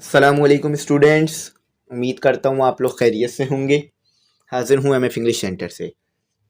अस्सलामुअलैकुम स्टूडेंट्स। उम्मीद करता हूँ आप लोग खैरियत से होंगे। हाजिर हूँ एमएफ इंग्लिश सेंटर से।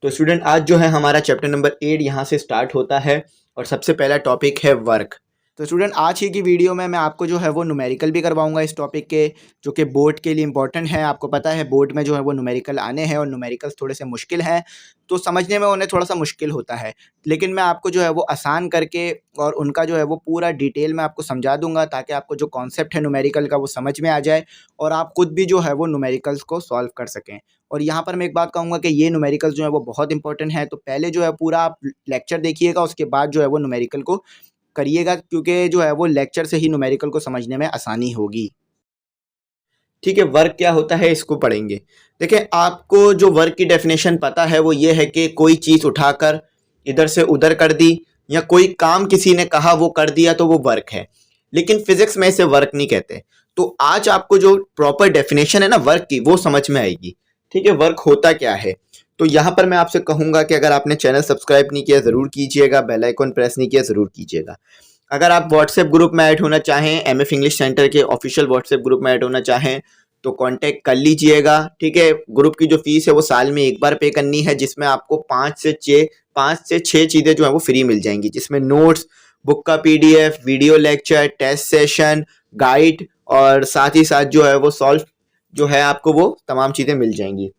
तो स्टूडेंट आज जो है हमारा चैप्टर नंबर 8 यहाँ से स्टार्ट होता है और सबसे पहला टॉपिक है वर्क। तो स्टूडेंट आज ही की वीडियो में मैं आपको जो है वो न्यूमेरिकल भी करवाऊंगा इस टॉपिक के, जो कि बोर्ड के लिए इंपॉर्टेंट है। आपको पता है बोर्ड में जो है वो न्यूमेरिकल आने हैं और न्यूमेरिकल्स थोड़े से मुश्किल हैं, तो समझने में उन्हें थोड़ा सा मुश्किल होता है, लेकिन मैं आपको जो है वो आसान करके और उनका जो है वो पूरा डिटेल में आपको समझा दूंगा, ताकि आपको जो कॉन्सेप्ट है न्यूमेरिकल का वो समझ में आ जाए और आप खुद भी जो है वो न्यूमेरिकल्स को सॉल्व कर सकें। और यहाँ पर मैं एक बात कहूँगा कि ये न्यूमेरिकल्स जो है वो बहुत इंपॉर्टेंट है, तो पहले जो है पूरा आप लेक्चर देखिएगा, उसके बाद जो है वो न्यूमेरिकल को करिएगा, क्योंकि जो है वो लेक्चर से ही न्यूमेरिकल को समझने में आसानी होगी। ठीक है, वर्क क्या होता है इसको पढ़ेंगे। देखिए, आपको जो वर्क की डेफिनेशन पता है वो ये है कि कोई चीज़ उठाकर इधर से उधर कर दी, या कोई काम किसी ने कहा वो कर दिया तो वो वर्क है। लेकिन फिजिक्स में इसे वर्क नहीं कहते। तो आज आपको जो प्रॉपर डेफिनेशन है ना वर्क की, वो समझ में आएगी। ठीक है, वर्क होता क्या है। तो यहाँ पर मैं आपसे कहूँगा कि अगर आपने चैनल सब्सक्राइब नहीं किया ज़रूर कीजिएगा, बेल आइकन प्रेस नहीं किया ज़रूर कीजिएगा। अगर आप व्हाट्सएप ग्रुप में ऐड होना चाहें, एमएफ इंग्लिश सेंटर के ऑफिशियल व्हाट्सएप ग्रुप में ऐड होना चाहें तो कांटेक्ट कर लीजिएगा। ठीक है, ग्रुप की जो फीस है वो साल में एक बार पे करनी है, जिसमें आपको 5 से 6 चीज़ें जो है वो फ्री मिल जाएंगी, जिसमें नोट्स, बुक का PDF, video lecture, test session, guide और साथ ही साथ जो है वो सॉल्व जो है आपको वो तमाम चीज़ें मिल जाएंगी,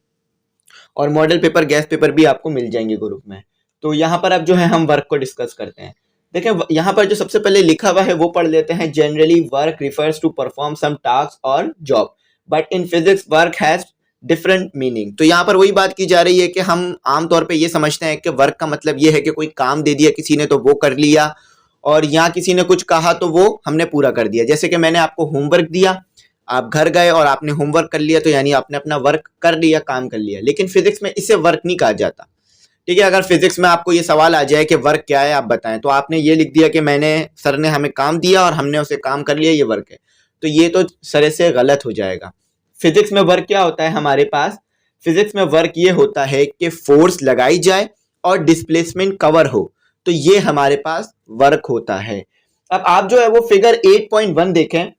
और मॉडल पेपर, गैस पेपर भी आपको मिल जाएंगे ग्रुप में। तो यहाँ पर अब जो है हम वर्क को डिस्कस करते हैं। देखें, यहाँ पर जो सबसे पहले लिखा हुआ है वो पढ़ लेते हैं। Generally work refers to perform some task और job, but in physics work has different meaning. तो यहाँ पर वही बात की जा रही है कि हम आमतौर पे ये समझते हैं कि वर्क का मतलब ये है कि कोई काम दे दिया किसी ने तो वो कर लिया, और यहाँ किसी ने कुछ कहा तो वो हमने पूरा कर दिया। जैसे कि मैंने आपको होमवर्क दिया, आप घर गए और आपने होमवर्क कर लिया, तो यानी आपने अपना वर्क कर लिया, काम कर लिया। लेकिन फिजिक्स में इसे वर्क नहीं कहा जाता। ठीक है, अगर फिजिक्स में आपको ये सवाल आ जाए कि वर्क क्या है आप बताएं, तो आपने ये लिख दिया कि सर ने हमें काम दिया और हमने उसे काम कर लिया, ये वर्क है, तो ये तो सरे से गलत हो जाएगा। फिजिक्स में वर्क क्या होता है हमारे पास? फिजिक्स में वर्क ये होता है कि फोर्स लगाई जाए और डिस्प्लेसमेंट कवर हो, तो ये हमारे पास वर्क होता है। अब आप जो है वो फिगर 8.1 देखें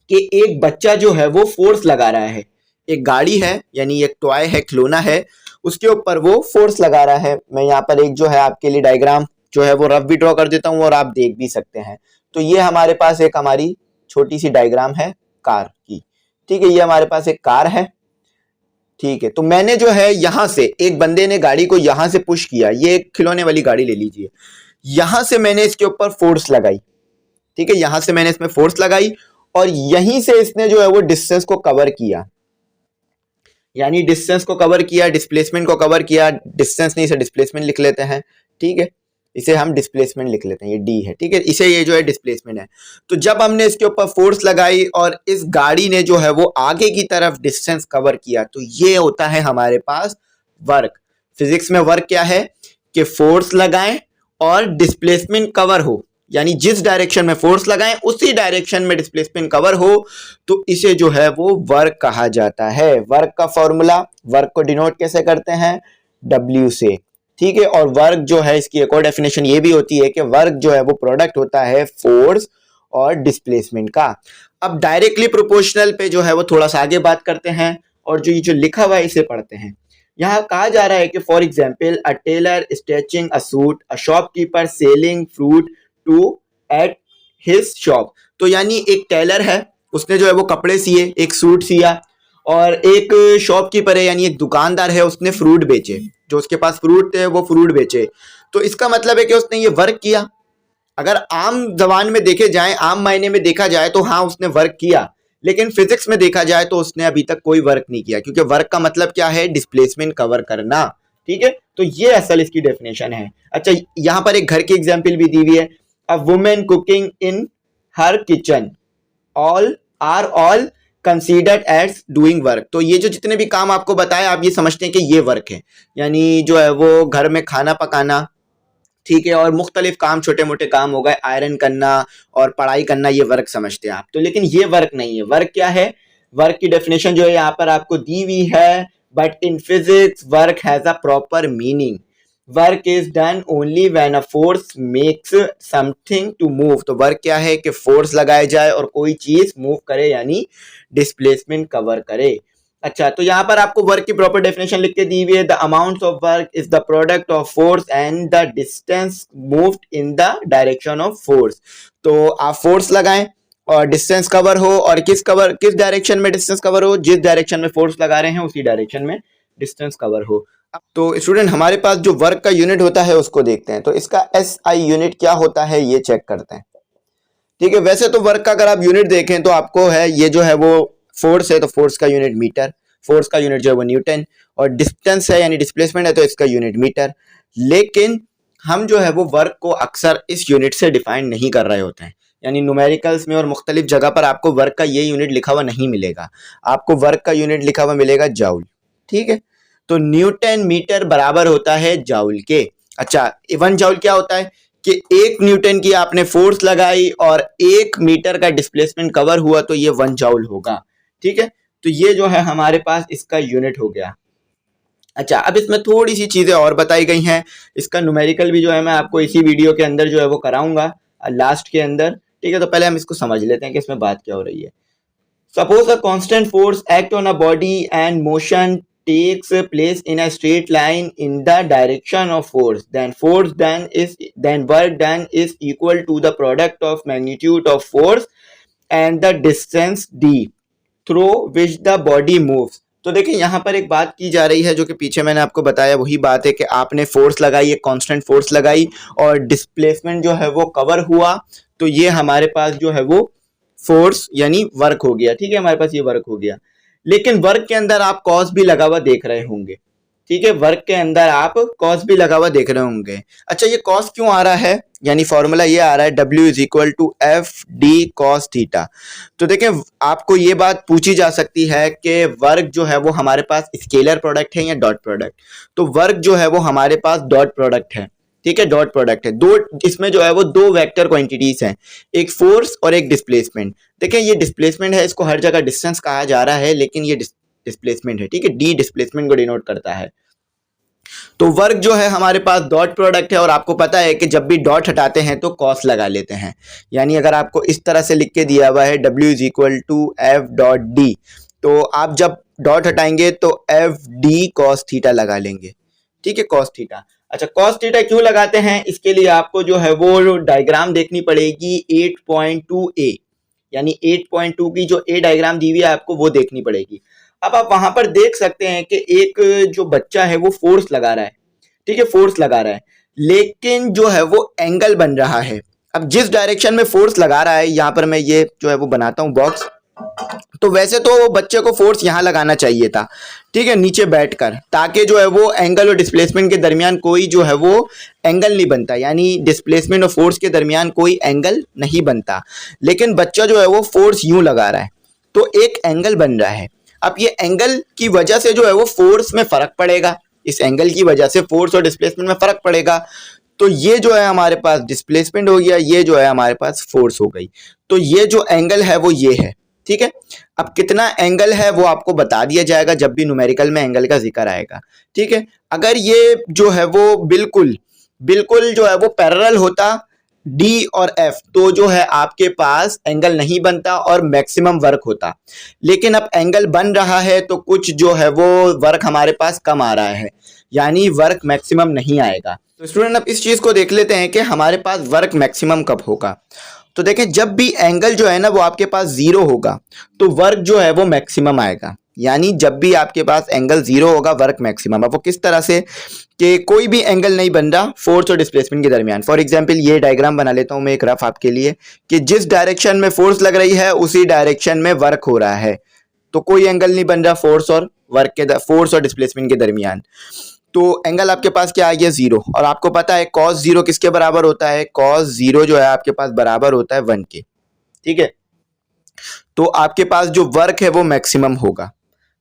कि एक बच्चा जो है वो फोर्स लगा रहा है। एक गाड़ी है, यानी एक टॉय है, खिलौना है, उसके ऊपर वो फोर्स लगा रहा है। मैं यहाँ पर एक जो है आपके लिए डायग्राम जो है वो रफ भी ड्रॉ कर देता हूँ और आप देख भी सकते हैं। तो ये हमारे पास एक हमारी छोटी सी डायग्राम है कार की। ठीक है, ये हमारे पास एक कार है। ठीक है, तो मैंने जो है यहाँ से, एक बंदे ने गाड़ी को यहाँ से पुश किया, ये एक खिलौने वाली गाड़ी ले लीजिए, यहाँ से मैंने इसके ऊपर फोर्स लगाई। ठीक है, यहाँ से मैंने इसमें फोर्स लगाई और यहीं से इसने जो है वो डिस्टेंस को कवर किया, यानी डिस्टेंस को कवर किया, डिस्प्लेसमेंट को कवर किया। डिस्टेंस नहीं, इसे डिस्प्लेसमेंट लिख लेते हैं। ठीक है, इसे हम डिस्प्लेसमेंट लिख लेते हैं, ये डी है। ठीक है, इसे ये जो है डिस्प्लेसमेंट है। तो जब हमने इसके ऊपर फोर्स लगाई और इस गाड़ी ने जो है वो आगे की तरफ डिस्टेंस कवर किया, तो ये होता है हमारे पास वर्क। फिजिक्स में वर्क क्या है कि फोर्स लगाएं और डिस्प्लेसमेंट कवर हो, यानी जिस डायरेक्शन में फोर्स लगाएं उसी डायरेक्शन में डिस्प्लेसमेंट कवर हो, तो इसे जो है वो वर्क कहा जाता है। वर्क का फॉर्मूला, वर्क को डिनोट कैसे करते हैं? W से। ठीक है, और वर्क जो है इसकी एक और डेफिनेशन ये भी होती है कि वर्क जो है वो प्रोडक्ट होता है फोर्स और डिस्प्लेसमेंट का। अब डायरेक्टली प्रोपोर्शनल पे जो है वो थोड़ा सा आगे बात करते हैं, और जो ये जो लिखा हुआ है इसे पढ़ते हैं। यहाँ कहा जा रहा है कि for example a tailor stitching a suit, a shopkeeper selling fruit to at his shop. तो यानी एक टेलर है, उसने जो है वो कपड़े सिए, एक सूट सिया, और एक शॉपकीपर है यानी एक दुकानदार है, उसने फ्रूट बेचे, जो उसके पास फ्रूट थे वो फ्रूट बेचे। तो इसका मतलब है कि उसने ये वर्क किया। अगर आम जबान में देखे जाए, आम मायने में देखा जाए तो हाँ उसने वर्क किया, लेकिन फिजिक्स में देखा जाए तो उसने अभी तक कोई वर्क नहीं किया, क्योंकि वर्क का मतलब क्या है? डिस्प्लेसमेंट कवर करना। ठीक है, तो ये असल इसकी डेफिनेशन है। अच्छा, यहाँ पर एक घर की एग्जाम्पल भी दी हुई है। A women cooking in her kitchen all considered as doing work. तो ये जो जितने भी काम आपको बताए, आप ये समझते हैं कि ये वर्क है, यानी जो है वो घर में खाना पकाना। ठीक है, और मुख्तलिफ काम, छोटे मोटे काम हो गए, आयरन करना और पढ़ाई करना, ये वर्क समझते हैं आप। तो लेकिन ये वर्क नहीं है। वर्क क्या है? वर्क की डेफिनेशन जो है यहाँ पर आपको दी हुई है, but in physics work has a proper meaning. Work is done only when a force makes something to move. तो वर्क क्या है कि फोर्स लगाया जाए और कोई चीज मूव करे, यानी डिस्प्लेसमेंट कवर करे। अच्छा, तो यहाँ पर आपको वर्क की प्रॉपर डेफिनेशन लिख के दी हुई है। The amount of work is the product of force and the distance moved in the direction of force. तो आप फोर्स लगाएं और डिस्टेंस कवर हो, और किस डायरेक्शन में डिस्टेंस कवर हो, जिस डायरेक्शन में फोर्स लगा रहे हैं उसी डायरेक्शन में डिस्टेंस कवर हो। तो स्टूडेंट, हमारे पास जो वर्क का यूनिट होता है उसको देखते हैं। तो इसका एसआई यूनिट क्या होता है ये चेक करते हैं। ठीक है, वैसे तो वर्क का अगर आप यूनिट देखें तो आपको है ये जो है वो फोर्स है तो फोर्स का यूनिट मीटर, फोर्स का यूनिट जो है वो न्यूटन, और डिस्टेंस है यानी डिस्प्लेसमेंट है तो इसका यूनिट मीटर। लेकिन हम जो है वो वर्क को अक्सर इस यूनिट से डिफाइन नहीं कर रहे होते हैं, यानी न्यूमेरिकल्स में और मुख्तलिफ जगह पर आपको वर्क का ये यूनिट लिखा हुआ नहीं मिलेगा, आपको वर्क का यूनिट लिखा हुआ मिलेगा जाउल। ठीक है, तो न्यूटन मीटर बराबर होता है जाउल के। अच्छा, 1 जाउल क्या होता है कि 1 न्यूटन की आपने फोर्स लगाई और 1 मीटर का डिस्प्लेसमेंट कवर हुआ तो ये 1 जाउल होगा। ठीक है, तो ये जो है हमारे पास इसका यूनिट हो गया। अच्छा, अब इसमें थोड़ी सी चीजें और बताई गई हैं। इसका न्यूमेरिकल भी जो है मैं आपको इसी वीडियो के अंदर जो है वो कराऊंगा लास्ट के अंदर। ठीक है, तो पहले हम इसको समझ लेते हैं कि इसमें बात क्या हो रही है। Suppose a constant force act on a body and motion takes place in a straight line in the direction of force. Then work done is equal to the product of magnitude of force and the distance d through which the body moves. तो देखिए यहाँ पर एक बात की जा रही है जो कि पीछे मैंने आपको बताया, वही बात है कि आपने फोर्स लगाई, एक कांस्टेंट फोर्स लगाई और डिस्प्लेसमेंट जो है वो कवर हुआ, तो ये हमारे पास जो है वो फोर्स यानी वर्क हो गया। ठीक है, हमारे पास ये वर्क हो गया। लेकिन वर्क के अंदर आप कॉस भी लगा हुआ देख रहे होंगे। ठीक है, वर्क के अंदर आप कॉस भी लगा हुआ देख रहे होंगे। अच्छा, ये कॉस क्यों आ रहा है, यानी फॉर्मूला ये आ रहा है W is equal to F D cos theta. तो देखें, आपको ये बात पूछी जा सकती है कि वर्क जो है वो हमारे पास स्केलर प्रोडक्ट है या डॉट प्रोडक्ट। तो वर्क जो है वो हमारे पास डॉट प्रोडक्ट है। ठीक है, डॉट प्रोडक्ट है। दो इसमें जो है वो 2 वेक्टर क्वांटिटीज हैं, एक फोर्स और एक डिस्प्लेसमेंट। देखिए, ये डिस्प्लेसमेंट है, इसको हर जगह डिस्टेंस कहा जा रहा है, लेकिन ये डिस्प्लेसमेंट है। ठीक है, डी डिस्प्लेसमेंट को डिनोट करता है। तो वर्क जो है हमारे पास डॉट प्रोडक्ट है, और आपको पता है कि जब भी डॉट हटाते हैं तो कॉस लगा लेते हैं। यानी अगर आपको इस तरह से लिख के दिया हुआ है W is equal to F dot D, तो आप जब डॉट हटाएंगे तो एफ डी कॉस थीटा लगा लेंगे। ठीक है, कॉस थीटा। अच्छा, कॉस थीटा क्यों लगाते हैं, इसके लिए आपको जो है वो डायग्राम देखनी पड़ेगी 8.2 ए, यानी 8.2 की जो ए डायग्राम दी हुई है आपको वो देखनी पड़ेगी। अब आप वहां पर देख सकते हैं कि एक जो बच्चा है वो फोर्स लगा रहा है। ठीक है, फोर्स लगा रहा है, लेकिन जो है वो एंगल बन रहा है। अब जिस डायरेक्शन में फोर्स लगा रहा है, यहाँ पर मैं ये जो है वो बनाता हूँ बॉक्स, तो वैसे तो बच्चे को फोर्स यहाँ लगाना चाहिए था। ठीक है, नीचे बैठकर, ताकि जो है वो एंगल और डिस्प्लेसमेंट के दरमियान कोई जो है वो एंगल नहीं बनता, यानी डिस्प्लेसमेंट और फोर्स के दरमियान कोई एंगल नहीं बनता। लेकिन बच्चा जो है वो फोर्स यूं लगा रहा है तो एक एंगल बन रहा है। अब ये एंगल की वजह से जो है वो फोर्स में फर्क पड़ेगा, इस एंगल की वजह से फोर्स और डिस्प्लेसमेंट में फर्क पड़ेगा। तो ये जो है हमारे पास डिस्प्लेसमेंट हो गया, ये जो है हमारे पास फोर्स हो गई। तो ये जो एंगल है वो ये है। ठीक है, अब कितना एंगल है वो आपको बता दिया जाएगा जब भी न्यूमेरिकल में एंगल का जिक्र आएगा। ठीक है, अगर ये जो है वो बिल्कुल जो है वो पैरेलल होता डी और एफ, तो जो है आपके पास एंगल नहीं बनता और मैक्सिमम वर्क होता। लेकिन अब एंगल बन रहा है तो कुछ जो है वो वर्क हमारे पास कम आ रहा है, यानी वर्क मैक्सिमम नहीं आएगा। तो स्टूडेंट, अब इस चीज को देख लेते हैं कि हमारे पास वर्क मैक्सिमम कब होगा। तो देखें, जब भी एंगल जो है ना वो आपके पास 0 होगा तो वर्क जो है वो मैक्सिमम आएगा। यानी जब भी आपके पास एंगल 0 होगा वर्क मैक्सिमम। अब वो किस तरह से कि कोई भी एंगल नहीं बन रहा फोर्स और डिस्प्लेसमेंट के दरमियान। फॉर एग्जांपल ये डायग्राम बना लेता हूं मैं एक रफ आपके लिए, कि जिस डायरेक्शन में फोर्स लग रही है उसी डायरेक्शन में वर्क हो रहा है, तो कोई एंगल नहीं बन रहा फोर्स और डिस्प्लेसमेंट के दरमियान। तो एंगल आपके पास क्या आ गया 0, और आपको पता है cos 0 किसके बराबर होता है, cos 0 जो है आपके पास बराबर होता है 1 के। ठीक है, तो आपके पास जो वर्क है वो मैक्सिमम होगा।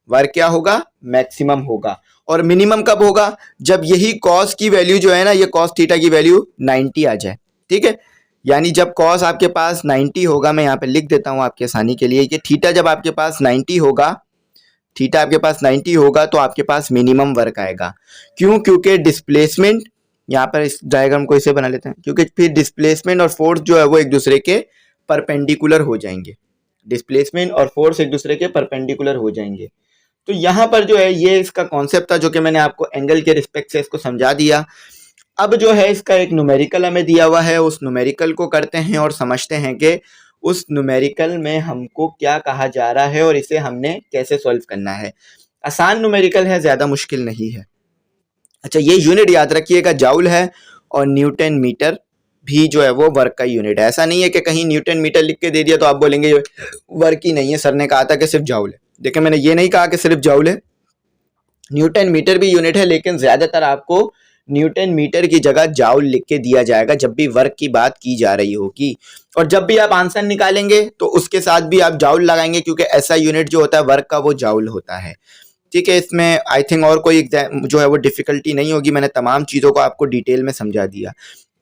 वर्क क्या होगा, मैक्सिमम होगा। और मिनिमम कब होगा, जब यही cos की वैल्यू जो है ना, ये cos थीटा की वैल्यू 90 आ जाए। ठीक है, यानी जब cos आपके पास 90 होगा, मैं यहाँ पे लिख देता हूँ आपकी आसानी के लिए कि थीटा जब आपके पास 90 होगा, थीटा आपके पास 90 होगा तो आपके पास मिनिमम वर्क आएगा। क्यों, क्योंकि डिस्प्लेसमेंट यहाँ पर इस डायग्राम को इसे बना लेते हैं, क्योंकि फिर डिस्प्लेसमेंट और फोर्स जो है वो एक दूसरे के परपेंडिकुलर हो जाएंगे। डिस्प्लेसमेंट और फोर्स एक दूसरे के परपेंडिकुलर हो जाएंगे। तो यहाँ पर जो है ये इसका कॉन्सेप्ट था, जो कि मैंने आपको एंगल के रिस्पेक्ट से इसको समझा दिया। अब जो है इसका एक न्यूमेरिकल हमें दिया हुआ है, उस न्यूमेरिकल को करते हैं और समझते हैं कि उस न्यूमेरिकल में हमको क्या कहा जा रहा है और इसे हमने कैसे सॉल्व करना है। आसान न्यूमेरिकल है, ज़्यादा मुश्किल नहीं है। अच्छा, ये यूनिट याद रखिएगा, जाउल है, और न्यूटन मीटर भी जो है वो वर्क का यूनिट है। ऐसा नहीं है कि कहीं न्यूटन मीटर लिख के दे दिया तो आप बोलेंगे वर्क ही नहीं है, सर ने कहा था कि सिर्फ जाउल है। देखिए, मैंने ये नहीं कहा कि सिर्फ जाउल है, न्यूटन मीटर भी यूनिट है, लेकिन ज्यादातर आपको न्यूटन मीटर की जगह जाउल लिख के दिया जाएगा जब भी वर्क की बात की जा रही होगी। और जब भी आप आंसर निकालेंगे तो उसके साथ भी आप जाउल लगाएंगे, क्योंकि ऐसा यूनिट जो होता है वर्क का वो जाउल होता है। ठीक है, इसमें आई थिंक और कोई जो है वो डिफिकल्टी नहीं होगी, मैंने तमाम चीज़ों को आपको डिटेल में समझा दिया।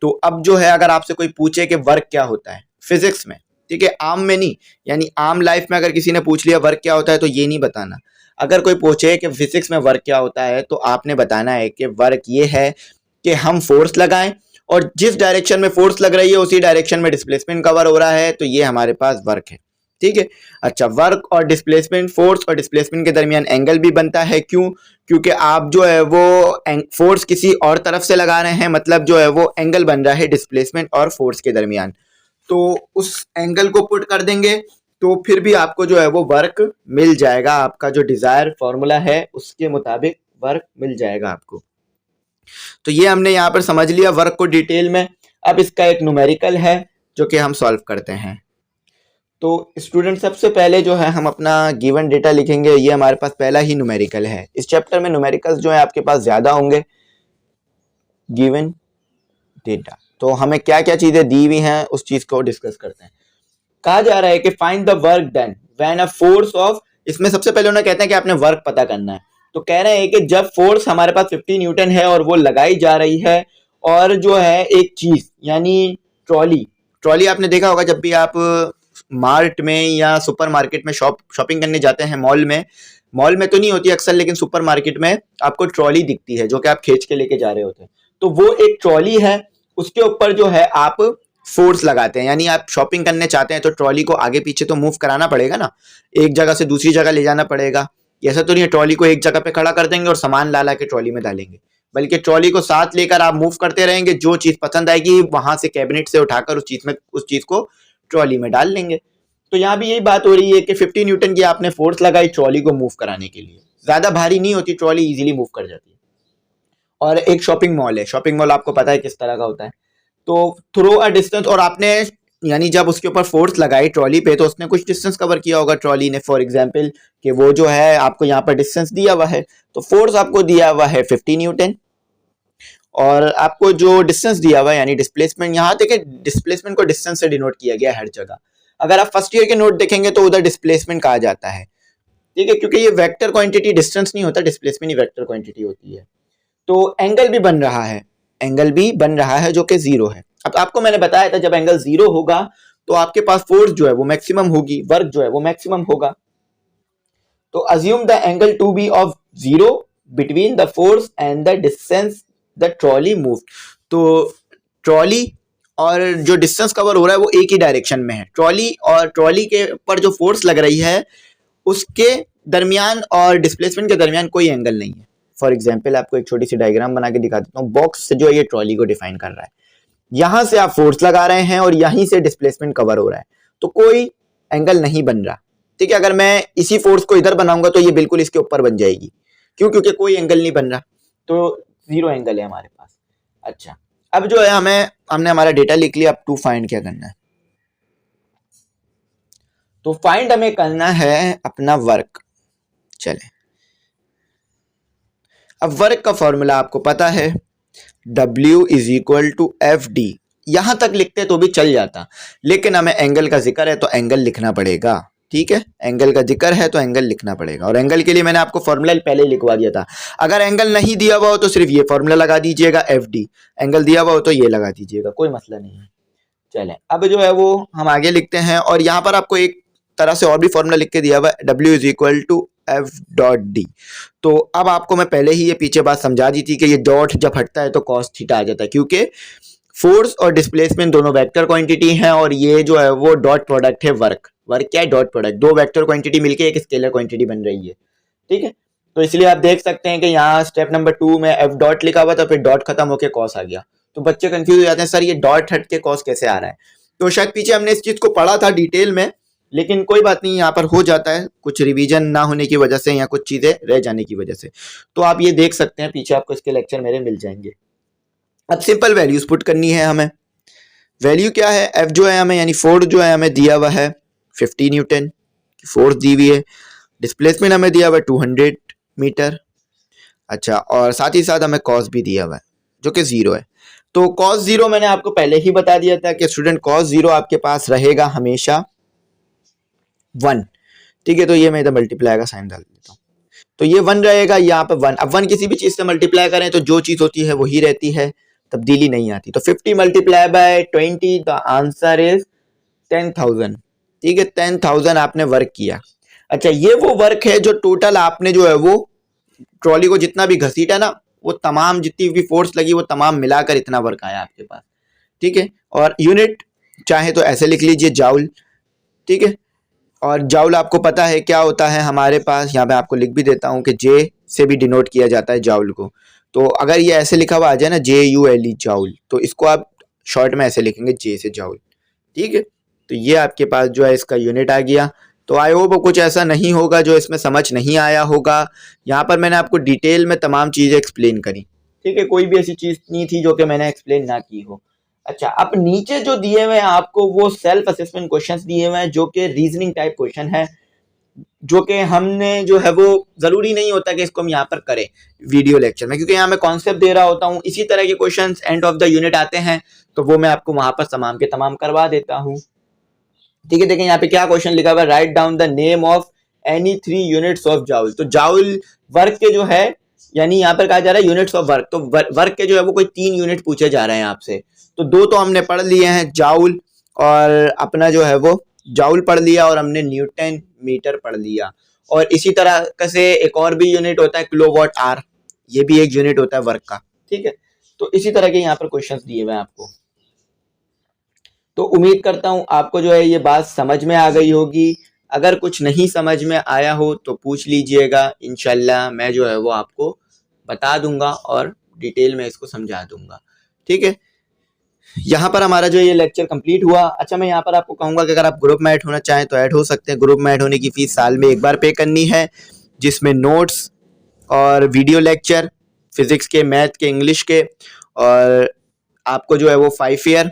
तो अब जो है अगर आपसे कोई पूछे कि वर्क क्या होता है फिजिक्स में, ठीक है, आम में नहीं, यानी आम लाइफ में अगर किसी ने पूछ लिया वर्क क्या होता है तो ये नहीं बताना। अगर कोई पूछे कि फिजिक्स में वर्क क्या होता है तो आपने बताना है कि वर्क ये है कि हम फोर्स लगाएं और जिस डायरेक्शन में फोर्स लग रही है उसी डायरेक्शन में डिस्प्लेसमेंट कवर हो रहा है, तो ये हमारे पास वर्क है। ठीक है। अच्छा, वर्क और डिस्प्लेसमेंट, फोर्स और डिस्प्लेसमेंट के दरमियान एंगल भी बनता है। क्यों? क्योंकि आप जो है वो फोर्स किसी और तरफ से लगा रहे हैं, मतलब जो है वो एंगल बन रहा है डिस्प्लेसमेंट और फोर्स के दरमियान। तो उस एंगल को पुट कर देंगे तो फिर भी आपको जो है वो वर्क मिल जाएगा, आपका जो डिजायर फॉर्मूला है उसके मुताबिक वर्क मिल जाएगा आपको। तो ये हमने यहाँ पर समझ लिया वर्क को डिटेल में। अब इसका एक न्यूमेरिकल है जो कि हम सॉल्व करते हैं। तो स्टूडेंट सबसे पहले जो है हम अपना गिवन डेटा लिखेंगे। ये हमारे पास पहला ही न्यूमेरिकल है। इस चैप्टर में न्यूमेरिकल्स जो है आपके पास ज्यादा होंगे। गिवन डेटा, तो हमें क्या क्या चीजें दी हुई हैं उस चीज को डिस्कस करते हैं। कहा जा रहा है कि find the work done when a force of, इसमें सबसे पहले उन्हें कहते हैं कि आपने वर्क पता करना है। तो कह रहे हैं कि जब फोर्स हमारे पास 50 न्यूटन है और वो लगाई जा रही है, और जो है एक चीज यानी ट्रॉली, ट्रॉली आपने देखा होगा जब भी आप मार्ट में या सुपर मार्केट में शॉपिंग करने जाते हैं, मॉल में तो नहीं होती अक्सर, लेकिन सुपर मार्केट में आपको ट्रॉली दिखती है जो कि आप खींच के लेके जा रहे होते हैं। तो वो एक ट्रॉली है, उसके ऊपर जो है आप फोर्स लगाते हैं। यानी आप शॉपिंग करने चाहते हैं तो ट्रॉली को आगे पीछे तो मूव कराना पड़ेगा ना, एक जगह से दूसरी जगह ले जाना पड़ेगा। ऐसा तो नहीं है ट्रॉली को एक जगह पे खड़ा कर देंगे और सामान ला के ट्रॉली में डालेंगे, बल्कि ट्रॉली को साथ लेकर आप मूव करते रहेंगे। जो चीज पसंद आएगी वहां से कैबिनेट से उठाकर उस चीज को ट्रॉली में डाल लेंगे। तो यहाँ भी यही बात हो रही है कि 50 न्यूटन की आपने फोर्स लगाई ट्रॉली को मूव कराने के लिए। ज्यादा भारी नहीं होती ट्रॉली, इजीली मूव कर जाती है। और एक शॉपिंग मॉल है, शॉपिंग मॉल आपको पता है किस तरह का होता है। तो थ्रो अ डिस्टेंस, और आपने यानी जब उसके ऊपर फोर्स लगाई ट्रॉली पे तो उसने कुछ डिस्टेंस कवर किया होगा ट्रॉली ने। फॉर एग्जांपल कि वो जो है आपको यहाँ पर डिस्टेंस दिया हुआ है, तो फोर्स आपको दिया हुआ है 50 न्यूटन, और आपको जो डिस्टेंस दिया हुआ है यानी डिस्प्लेसमेंट, यहाँ देखिए डिस्प्लेसमेंट को डिस्टेंस से डिनोट किया गया हर जगह। अगर आप फर्स्ट ईयर के नोट देखेंगे तो उधर डिस्प्लेसमेंट कहा जाता है। ठीक है, क्योंकि ये वेक्टर क्वांटिटी, डिस्टेंस नहीं होता, डिस्प्लेसमेंट ही वेक्टर क्वांटिटी होती है। तो एंगल भी बन रहा है, एंगल भी बन रहा है जो कि 0 है। अब आपको मैंने बताया था जब एंगल 0 होगा तो आपके पास फोर्स जो है वो मैक्सिमम होगी, वर्क जो है वो मैक्सिमम होगा। तो assume the angle to be of 0 between the force and the distance the trolley move. तो ट्रॉली और जो डिस्टेंस कवर हो रहा है वो एक ही डायरेक्शन में है। ट्रॉली और ट्रॉली के ऊपर जो फोर्स लग रही है उसके दरमियान और डिस्प्लेसमेंट के दरमियान कोई एंगल नहीं है। फॉर एग्जाम्पल आपको एक छोटी सी डायग्राम बना के दिखा देता हूँ। बॉक्स से जो है ये ट्रॉली को डिफाइन कर रहा है, यहां से आप फोर्स लगा रहे हैं और यहीं से डिस्प्लेसमेंट कवर हो रहा है, तो कोई एंगल नहीं बन रहा। ठीक है, अगर मैं इसी फोर्स को इधर बनाऊंगा तो ये बिल्कुल इसके ऊपर बन जाएगी। क्यों? क्योंकि कोई एंगल नहीं बन रहा, तो 0 एंगल है हमारे पास। अच्छा, अब जो है हमने हमारा डेटा लिख लिया। अब टू फाइंड क्या करना है? तो फाइंड हमें करना है अपना वर्क। चले, अब वर्क का फॉर्मूला आपको पता है, W is equal to F D. यहां तक लिखते तो भी चल जाता, लेकिन हमें एंगल का जिक्र है तो एंगल लिखना पड़ेगा। ठीक है, एंगल का जिक्र है तो एंगल लिखना पड़ेगा, और एंगल के लिए मैंने आपको फॉर्मूला पहले ही लिखवा दिया था। अगर एंगल नहीं दिया हुआ हो तो सिर्फ ये फॉर्मूला लगा दीजिएगा एफ डी, एंगल दिया हुआ हो तो ये लगा दीजिएगा, कोई मसला नहीं है। चलें, अब जो है वो हम आगे लिखते हैं, और यहाँ पर आपको एक तरह से और भी फॉर्मूला लिख के दिया हुआ है, W is equal to F dot D. तो अब आपको मैं पहले ही ये पीछे बात समझा दी थी कि ये डॉट जब हटता है तो कॉस थीटा आ जाता है, क्योंकि फोर्स और डिस्प्लेसमेंट दोनों वेक्टर क्वांटिटी हैं और ये जो है वो डॉट प्रोडक्ट है वर्क। वर्क क्या है? Dot product. दो वेक्टर क्वांटिटी मिलके एक स्केलर क्वांटिटी बन रही है, ठीक है। तो इसलिए आप देख सकते हैं कि यहाँ स्टेप नंबर 2 में एफ डॉट लिखा हुआ था, फिर डॉट खत्म होकर कॉस आ गया। तो बच्चे कंफ्यूज हो जाते हैं, सर ये डॉट हट के कॉस कैसे आ रहा है? तो शायद पीछे हमने इस चीज को पढ़ा था डिटेल में, लेकिन कोई बात नहीं, यहाँ पर हो जाता है कुछ रिवीजन ना होने की वजह से या कुछ चीजें रह जाने की वजह से। तो आप ये देख सकते हैं, पीछे आपको इसके लेक्चर मेरे मिल जाएंगे। अब सिंपल वैल्यूज पुट करनी है हमें। वैल्यू क्या है? एफ जो है हमें, यानी फोर्स जो है हमें दिया हुआ है 50 न्यूटन की फोर्स दी हुई है। डिस्प्लेसमेंट हमें दिया हुआ है 200 मीटर। अच्छा, और साथ ही साथ हमें कॉस भी दिया हुआ है जो कि 0 है। तो कॉस 0 मैंने आपको पहले ही बता दिया था कि स्टूडेंट कॉस 0 आपके पास रहेगा हमेशा 1, ठीक है। तो ये मैं इधर मल्टीप्लाई का साइन डाल देता हूँ, तो ये 1 रहेगा, यहाँ पे 1। अब 1 किसी भी चीज से मल्टीप्लाई करें तो जो चीज होती है वही रहती है, तब्दीली नहीं आती। तो 50 multiply by 20, the answer is 10,000, ठीक है। 10,000 आपने वर्क किया। अच्छा, ये वो वर्क है जो टोटल आपने जो है वो ट्रॉली को जितना भी घसीटा ना, वो तमाम जितनी भी फोर्स लगी वो तमाम मिलाकर इतना वर्क आया आपके पास, ठीक है। और यूनिट चाहे तो ऐसे लिख लीजिए, जाउल, ठीक है। और जाउल आपको पता है क्या होता है हमारे पास, यहाँ पे आपको लिख भी देता हूँ कि जे से भी डिनोट किया जाता है जाउल को। तो अगर ये ऐसे लिखा हुआ आ जाए ना, JULE जाउल, तो इसको आप शॉर्ट में ऐसे लिखेंगे, जे से जाउल, ठीक है। तो ये आपके पास जो है इसका यूनिट आ गया। तो आई होप कुछ ऐसा नहीं होगा जो इसमें समझ नहीं आया होगा। यहाँ पर मैंने आपको डिटेल में तमाम चीज़ें एक्सप्लेन करी, ठीक है। कोई भी ऐसी चीज़ नहीं थी जो कि मैंने एक्सप्लेन ना की हो। अच्छा, अब नीचे जो दिए हुए हैं आपको वो सेल्फ असेसमेंट क्वेश्चंस दिए हुए हैं, जो कि रीजनिंग टाइप क्वेश्चन है, जो कि हमने जो है वो जरूरी नहीं होता कि इसको हम यहाँ पर करें वीडियो लेक्चर में, क्योंकि यहाँ मैं कॉन्सेप्ट दे रहा होता हूँ। इसी तरह के questions end of the unit आते हैं, तो वो मैं आपको वहां पर तमाम के तमाम करवा देता हूँ, ठीक है। देखें यहाँ पे क्या क्वेश्चन लिखा हुआ है, write down the name of any 3 units of joule. तो जाउल वर्क के जो है, यानी यहाँ पर कहा जा रहा है यूनिट्स ऑफ वर्क, तो वर्क के जो है वो कोई 3 यूनिट पूछे जा रहे हैं आपसे। तो 2 तो हमने पढ़ लिए हैं, जाउल और अपना जो है वो जाउल पढ़ लिया, और हमने न्यूटन मीटर पढ़ लिया। और इसी तरह से एक और भी यूनिट होता है किलोवाट आर, ये भी एक यूनिट होता है वर्क का, ठीक है। तो इसी तरह के यहाँ पर क्वेश्चंस दिए हुए हैं आपको। तो उम्मीद करता हूँ आपको जो है ये बात समझ में आ गई होगी। अगर कुछ नहीं समझ में आया हो तो पूछ लीजिएगा, इंशाल्लाह मैं जो है वो आपको बता दूंगा और डिटेल में इसको समझा दूंगा, ठीक है। यहाँ पर हमारा जो ये लेक्चर कंप्लीट हुआ। अच्छा, मैं यहाँ पर आपको कहूँगा कि अगर आप ग्रुप में ऐड होना चाहें तो ऐड हो सकते हैं। ग्रुप में ऐड होने की फ़ीस साल में एक बार पे करनी है, जिसमें नोट्स और वीडियो लेक्चर, फिज़िक्स के, मैथ के, इंग्लिश के, और आपको जो है वो 5 ईयर,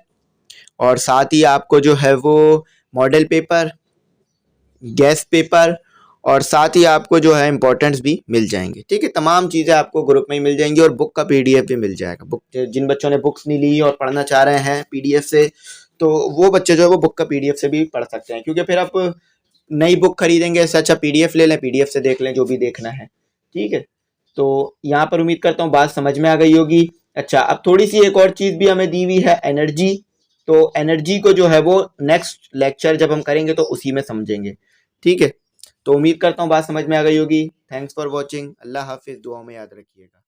और साथ ही आपको जो है वो मॉडल पेपर, गैस पेपर, और साथ ही आपको जो है इम्पोर्टेंट्स भी मिल जाएंगे, ठीक है। तमाम चीज़ें आपको ग्रुप में ही मिल जाएंगी, और बुक का PDF भी मिल जाएगा। बुक जिन बच्चों ने बुक्स नहीं ली और पढ़ना चाह रहे हैं PDF से, तो वो बच्चे जो है वो बुक का PDF से भी पढ़ सकते हैं, क्योंकि फिर आप नई बुक खरीदेंगे इससे अच्छा PDF ले लें, PDF से देख लें जो भी देखना है, ठीक है। तो यहाँ पर उम्मीद करता हूँ बात समझ में आ गई होगी। अच्छा, अब थोड़ी सी एक और चीज़ भी हमें दी हुई है, एनर्जी। तो एनर्जी को जो है वो नेक्स्ट लेक्चर जब हम करेंगे तो उसी में समझेंगे, ठीक है। तो उम्मीद करता हूँ बात समझ में आ गई होगी। Thanks for watching. अल्लाह हाफिज़, दुआ में याद रखिएगा।